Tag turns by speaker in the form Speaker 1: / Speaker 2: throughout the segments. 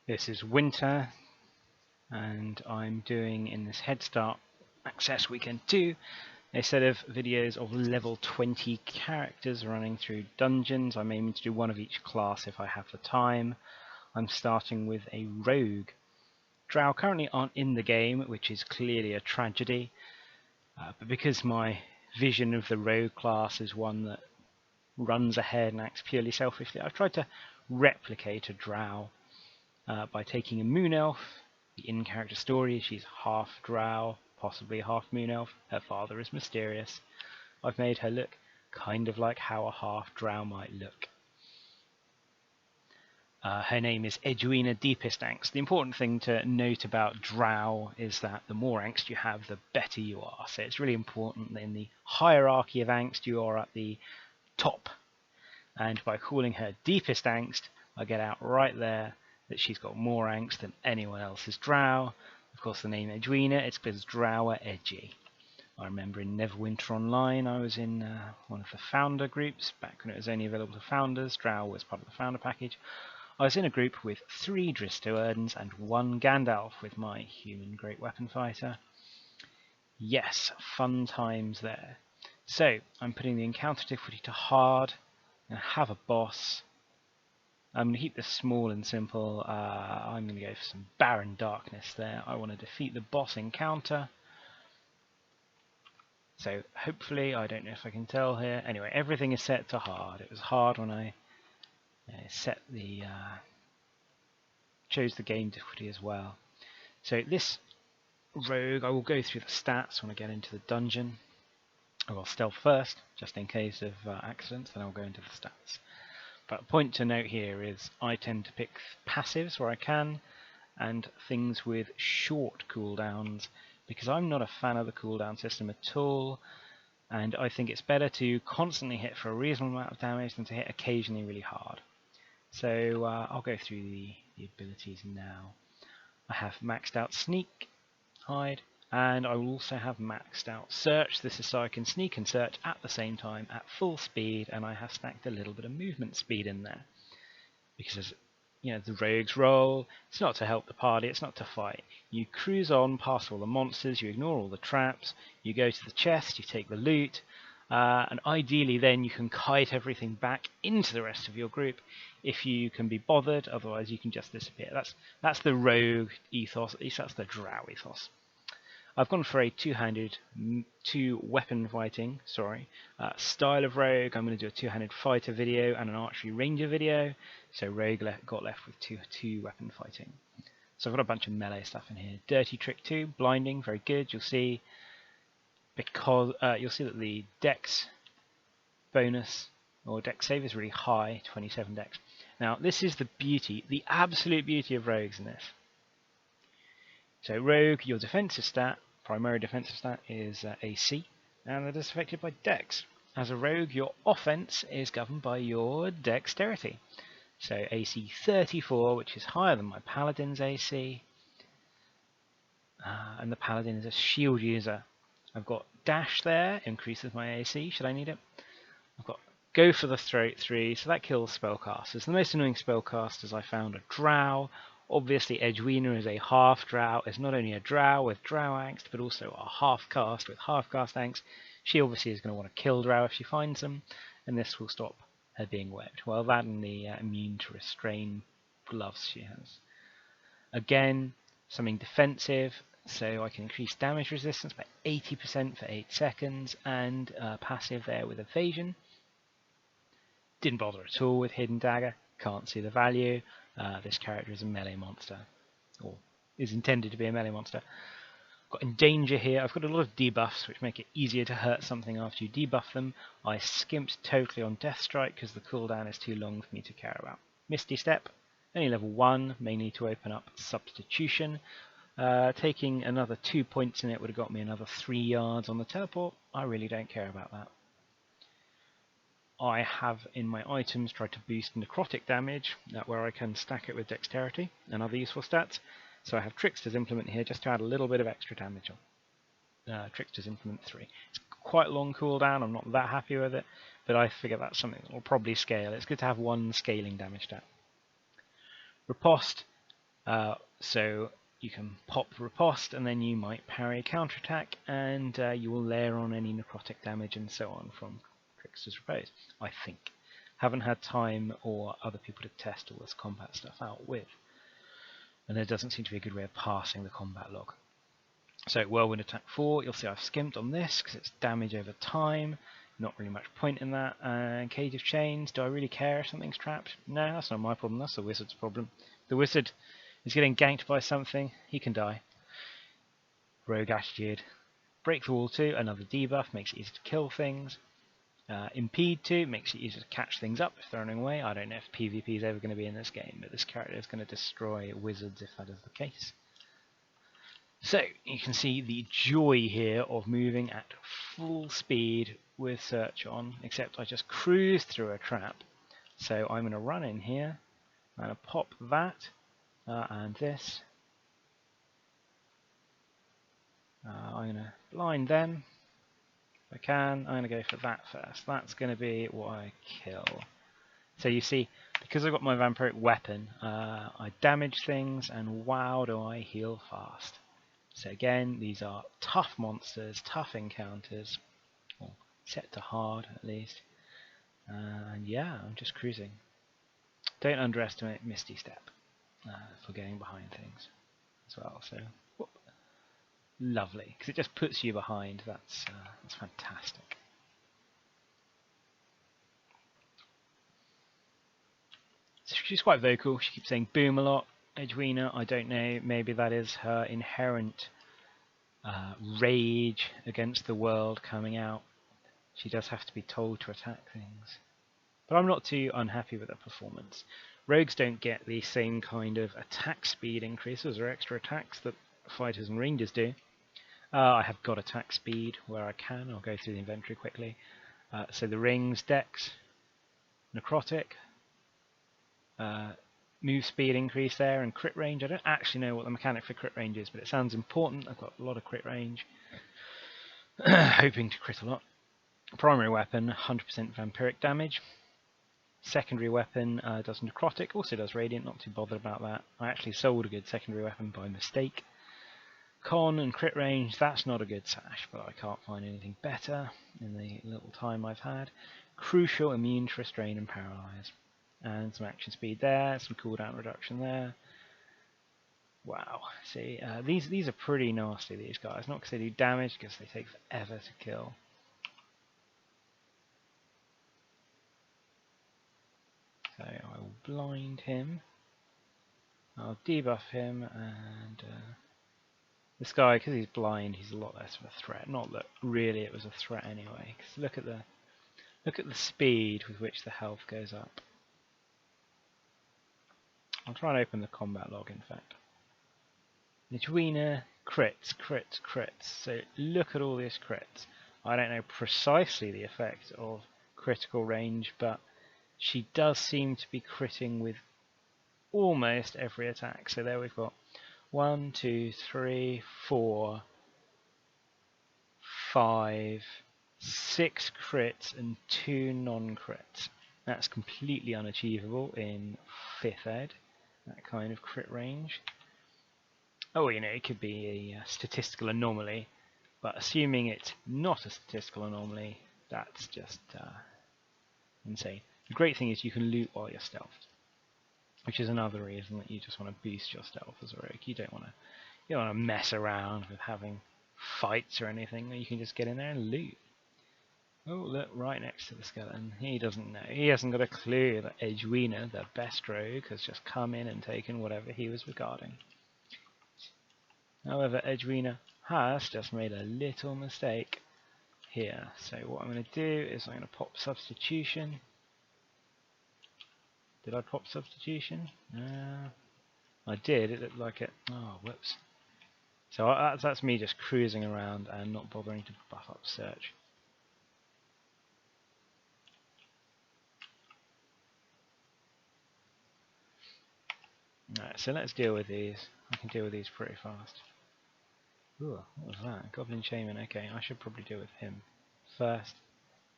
Speaker 1: This is winter, and I'm doing in this Head Start Access Weekend 2 a set of videos of level 20 characters running through dungeons. I'm aiming to do one of each class if I have the time. I'm starting with a rogue. Drow currently aren't in the game, which is clearly a tragedy, but because my vision of the rogue class is one that runs ahead and acts purely selfishly, I've tried to replicate a drow by taking a moon elf. The in-character story is she's half drow, possibly half moon elf. Her father is mysterious. I've made her look kind of like how a half drow might look. Her name is Edgwina Deepestangst. The important thing to note about drow is that the more angst you have, the better you are. So it's really important that in the hierarchy of angst you are at the top. And by calling her Deepest Angst, I get out right there that she's got more angst than anyone else's drow. Of course, the name Edgwina, it's because drow are edgy. I remember in Neverwinter Online, I was in one of the founder groups, back when it was only available to founders. Drow was part of the founder package. I was in a group with 3 Dristoerdens and 1 Gandalf with my human great weapon fighter. Yes, fun times there. So, I'm putting the encounter difficulty to hard, and have a boss. I'm going to keep this small and simple. I'm going to go for some barren darkness there. I want to defeat the boss encounter. So hopefully, I don't know if I can tell here. Anyway, everything is set to hard. It was hard when I chose the game difficulty as well. So this rogue, I will go through the stats when I get into the dungeon. I will stealth first, just in case of accidents, then I'll go into the stats. But a point to note here is I tend to pick passives where I can, and things with short cooldowns, because I'm not a fan of the cooldown system at all, and I think it's better to constantly hit for a reasonable amount of damage than to hit occasionally really hard. So I'll go through the abilities now. I have maxed out Sneak, Hide, and I will also have maxed out Search. This is so I can sneak and search at the same time at full speed, and I have stacked a little bit of movement speed in there. Because as you know, the rogue's role, it's not to help the party, it's not to fight. You cruise on past all the monsters, you ignore all the traps, you go to the chest, you take the loot, and ideally then you can kite everything back into the rest of your group if you can be bothered, otherwise you can just disappear. That's the rogue ethos, at least that's the drow ethos. I've gone for a two-handed, two-weapon fighting, style of rogue. I'm going to do a two-handed fighter video and an archery ranger video. So rogue got left with two-weapon fighting. So I've got a bunch of melee stuff in here. Dirty trick 2, blinding, very good. You'll see because you'll see that the dex bonus or dex save is really high, 27 dex. Now this is the beauty, the absolute beauty of rogues in this. So rogue, your defensive stat, primary defensive stat is AC, and that is affected by dex. As a rogue, your offense is governed by your dexterity. So AC 34, which is higher than my paladin's AC, and the paladin is a shield user. I've got dash there, increases my AC should I need it. I've got go for the throat 3, so that kills spellcasters. The most annoying spellcasters I found are drow. Obviously, Edgwina is a half drow. It's not only a drow with drow angst, but also a half caste with half caste angst. She obviously is going to want to kill drow if she finds them, and this will stop her being webbed. Well, that and the immune to restrain gloves she has. Again, something defensive, so I can increase damage resistance by 80% for 8 seconds, and passive there with evasion. Didn't bother at all with Hidden Dagger, can't see the value. This character is a melee monster, or is intended to be a melee monster. Got Endanger here. I've got a lot of debuffs which make it easier to hurt something after you debuff them. I skimped totally on Death Strike because the cooldown is too long for me to care about. Misty Step, only level 1, mainly to open up Substitution. Taking another 2 points in it would have got me another 3 yards on the teleport. I really don't care about that. I have in my items tried to boost necrotic damage, where I can stack it with dexterity and other useful stats. So I have Trickster's Implement here just to add a little bit of extra damage on. Trickster's Implement 3. It's quite a long cooldown, I'm not that happy with it, but I figure that's something that will probably scale. It's good to have one scaling damage stat. Riposte, So you can pop Riposte, and then you might parry counterattack, and you will layer on any necrotic damage and so on from Trickster's Repose, I think. Haven't had time or other people to test all this combat stuff out with, and there doesn't seem to be a good way of passing the combat log. So Whirlwind Attack 4, you'll see I've skimped on this because it's damage over time. Not really much point in that. And Cage of Chains, do I really care if something's trapped? No, that's not my problem, that's the wizard's problem. The wizard is getting ganked by something, he can die. Rogue Attitude. Break the Wall 2, another debuff, makes it easy to kill things. Impede 2, makes it easier to catch things up if they're running away. I don't know if PvP is ever going to be in this game, but this character is going to destroy wizards if that is the case. So, you can see the joy here of moving at full speed with search on, except I just cruised through a trap. So I'm going to run in here, I'm going to pop that, and this. I'm going to blind them, if I can. I'm going to go for that first. That's going to be what I kill. So you see, because I've got my vampiric weapon, I damage things, and wow do I heal fast. So again, these are tough monsters, tough encounters, or set to hard at least. And yeah, I'm just cruising. Don't underestimate Misty Step for getting behind things as well. So whoop, lovely, because it just puts you behind. That's fantastic. So she's quite vocal. She keeps saying boom a lot. Edgwina, I don't know, maybe that is her inherent rage against the world coming out. She does have to be told to attack things. But I'm not too unhappy with her performance. Rogues don't get the same kind of attack speed increases or extra attacks that fighters and rangers do. I have got attack speed where I can. I'll go through the inventory quickly. So the rings, dex, necrotic, move speed increase there, and crit range. I don't actually know what the mechanic for crit range is, but it sounds important. I've got a lot of crit range. Hoping to crit a lot. Primary weapon, 100% vampiric damage. Secondary weapon does necrotic, also does radiant, not too bothered about that. I actually sold a good secondary weapon by mistake. Con and crit range, that's not a good sash, but I can't find anything better in the little time I've had. Crucial, immune to restrain and paralyze. And some action speed there, some cooldown reduction there. Wow, see, these are pretty nasty, these guys. Not because they do damage, because they take forever to kill. So I will blind him. I'll debuff him, and this guy, because he's blind, he's a lot less of a threat. Not that really it was a threat anyway. Because look at the speed with which the health goes up. I'll try and open the combat log, in fact. Edgwina, crits, crits, crits. So look at all these crits. I don't know precisely the effect of critical range, but she does seem to be critting with almost every attack. So there we've got 1, 2, 3, 4, 5, 6 crits and 2 non-crits. That's completely unachievable in 5th ed, that kind of crit range. Oh, you know, it could be a statistical anomaly, but assuming it's not a statistical anomaly, that's just insane. The great thing is you can loot while you're stealthed, which is another reason that you just want to boost your stealth as a rogue. You don't want to mess around with having fights or anything. You can just get in there and loot. Oh, look, right next to the skeleton. He doesn't know. He hasn't got a clue that Edgwina, the best rogue, has just come in and taken whatever he was regarding. However, Edgwina has just made a little mistake here. So what I'm going to do is I'm going to pop substitution. Did I pop substitution? I did. It looked like it. Oh, whoops. So that's me just cruising around and not bothering to buff up search. Alright, so let's deal with these. I can deal with these pretty fast. Ooh, what was that? Goblin Shaman. Okay, I should probably deal with him first.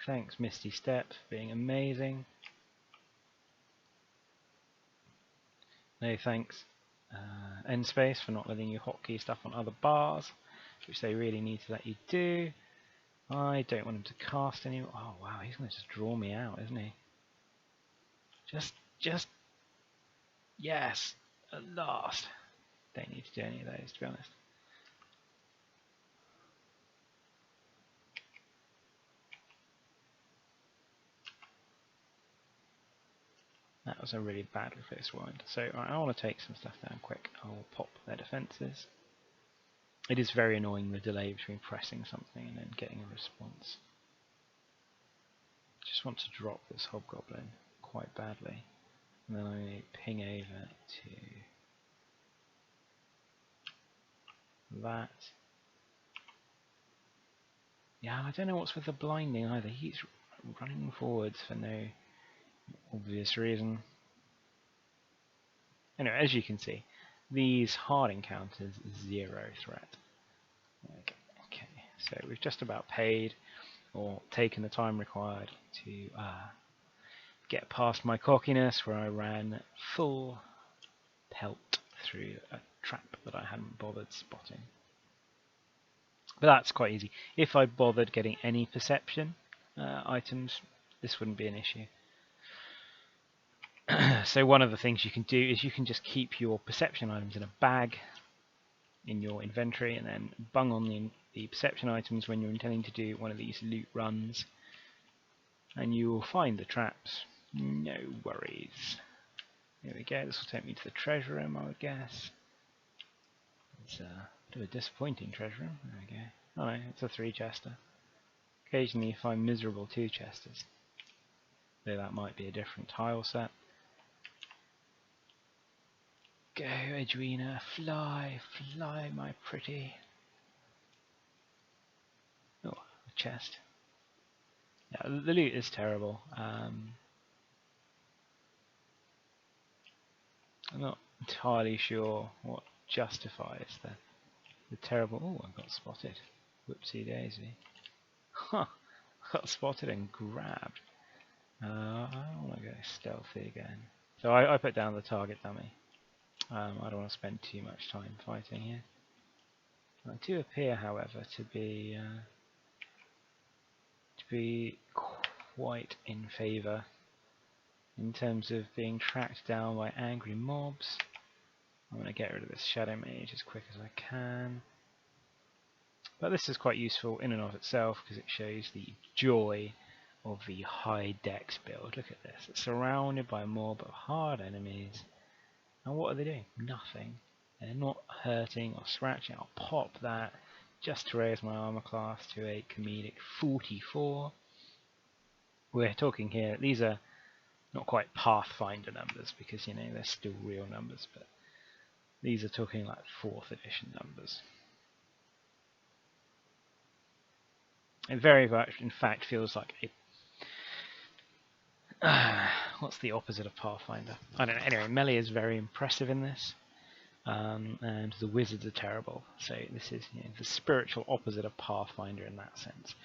Speaker 1: Thanks, Misty Step, for being amazing. No thanks, end space for not letting you hotkey stuff on other bars, which they really need to let you do. I don't want him to cast anymore. Oh wow, he's going to just draw me out, isn't he? Just, yes, at last. Don't need to do any of those, to be honest. That was a really badly placed wind. So I want to take some stuff down quick. I'll pop their defences. It is very annoying, the delay between pressing something and then getting a response. Just want to drop this hobgoblin quite badly. And then I ping over to that. Yeah, I don't know what's with the blinding either. He's running forwards for no obvious reason. Anyway, as you can see, these hard encounters, 0 threat. Okay, so we've just about paid or taken the time required to get past my cockiness, where I ran full pelt through a trap that I hadn't bothered spotting. But that's quite easy. If I bothered getting any perception items, this wouldn't be an issue. So one of the things you can do is you can just keep your perception items in a bag in your inventory, and then bung on the perception items when you're intending to do one of these loot runs, and you will find the traps. No worries. Here we go. This will take me to the treasure room, I would guess. It's a bit of a disappointing treasure room. There we go. Oh no, it's a 3-chester. Occasionally you find miserable 2-chesters. Though that might be a different tile set. Go, Edgwina, fly, fly, my pretty. Oh, a chest. Yeah, the loot is terrible. I'm not entirely sure what justifies the terrible. Oh, I got spotted. Whoopsie daisy. Huh, got spotted and grabbed. I want to go stealthy again. So I put down the target dummy. I don't want to spend too much time fighting here. I do appear, however, to be quite in favour in terms of being tracked down by angry mobs. I'm going to get rid of this shadow mage as quick as I can. But this is quite useful in and of itself because it shows the joy of the high dex build. Look at this. It's surrounded by a mob of hard enemies. And what are they doing? Nothing. They're not hurting or scratching. I'll pop that just to raise my armor class to a comedic 44. We're talking here, these are not quite Pathfinder numbers because, you know, they're still real numbers, but these are talking like 4th edition numbers. It very much, in fact, feels like a... what's the opposite of Pathfinder? I don't know. Anyway, melee is very impressive in this. And the wizards are terrible. So this is, you know, the spiritual opposite of Pathfinder in that sense,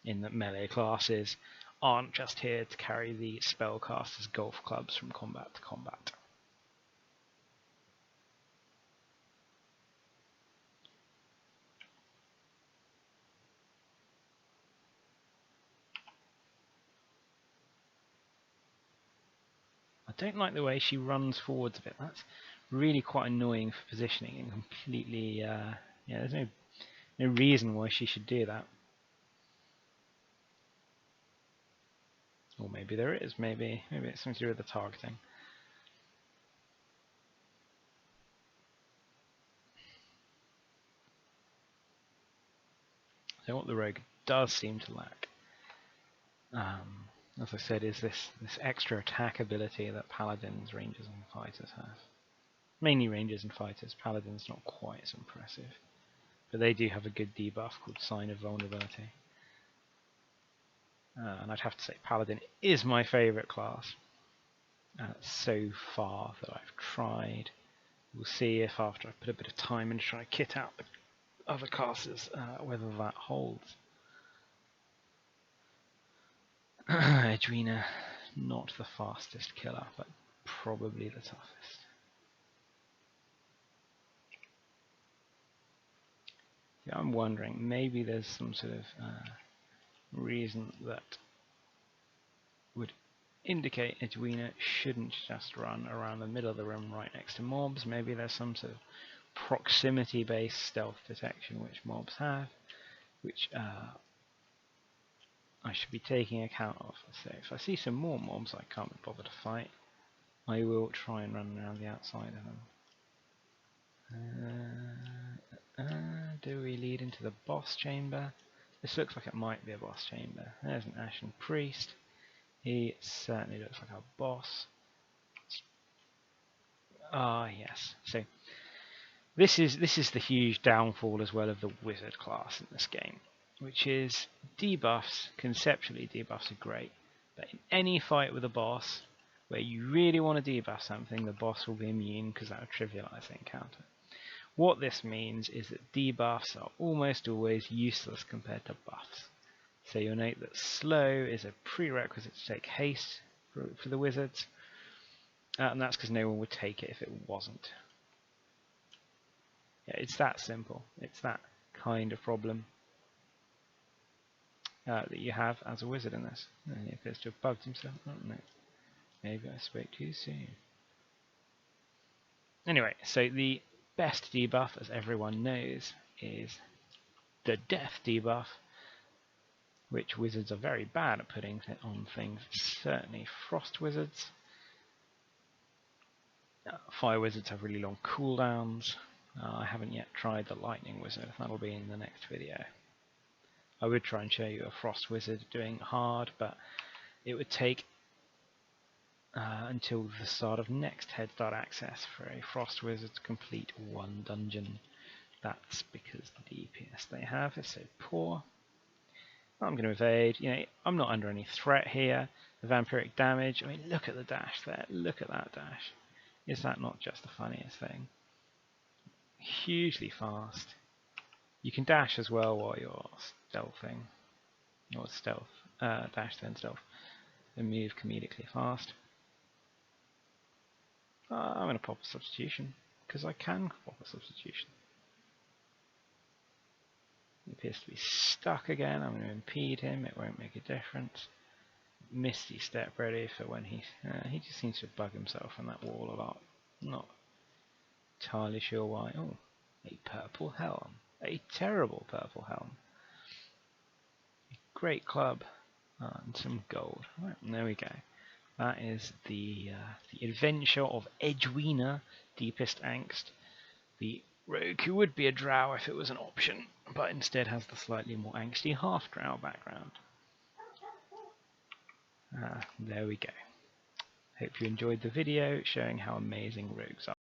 Speaker 1: in that melee classes aren't just here to carry the spellcaster's golf clubs from combat to combat. I don't like the way she runs forwards a bit. That's really quite annoying for positioning and completely, yeah, there's no reason why she should do that. Or maybe there is, maybe it's something to do with the targeting. So what the rogue does seem to lack, as I said, is this extra attack ability that paladins, rangers and fighters have. Mainly rangers and fighters. Paladins not quite as impressive, but they do have a good debuff called Sign of Vulnerability. And I'd have to say Paladin is my favourite class so far that I've tried. We'll see if after I put a bit of time into trying to kit out the other classes, whether that holds. Edgwina, not the fastest killer, but probably the toughest. Yeah, I'm wondering, maybe there's some sort of reason that would indicate Edgwina shouldn't just run around the middle of the room right next to mobs. Maybe there's some sort of proximity-based stealth detection which mobs have, which I should be taking account of. So if I see some more mobs I can't be bothered to fight, I will try and run around the outside of them. Do we lead into the boss chamber? This looks like it might be a boss chamber. There's an Ashen Priest. He certainly looks like a boss. Ah, yes. So this is the huge downfall as well of the wizard class in this game, which is debuffs. Conceptually, debuffs are great, but in any fight with a boss where you really want to debuff something, the boss will be immune because that will trivialize the encounter. What this means is that debuffs are almost always useless compared to buffs. So you'll note that slow is a prerequisite to take haste for the wizards, and that's because no one would take it if it wasn't. Yeah, it's that simple. It's that kind of problem that you have as a wizard in this. And he appears to have bugged himself. Oh, no. Maybe I spoke too soon. Anyway, so the best debuff, as everyone knows, is the death debuff, which wizards are very bad at putting on things. Certainly frost wizards. Fire wizards have really long cooldowns. I haven't yet tried the lightning wizard. That'll be in the next video. I would try and show you a frost wizard doing hard, but it would take until the start of next head start access for a frost wizard to complete one dungeon. That's because the DPS they have is so poor. I'm going to evade. You know, I'm not under any threat here. The vampiric damage. I mean, look at the dash there. Look at that dash. Is that not just the funniest thing? Hugely fast. You can dash as well while you're stealthing, or stealth, dash then stealth, and move comedically fast. I'm going to pop a substitution, because I can pop a substitution. He appears to be stuck again. I'm going to impede him, it won't make a difference. Misty step ready for when he just seems to bug himself on that wall a lot. Not entirely sure why. Oh, a purple helm. A terrible purple helm. Great club. And some gold. Right, there we go. That is the adventure of Edgwina Deepestangst, the rogue who would be a drow if it was an option, but instead has the slightly more angsty half-drow background. There we go. Hope you enjoyed the video showing how amazing rogues are.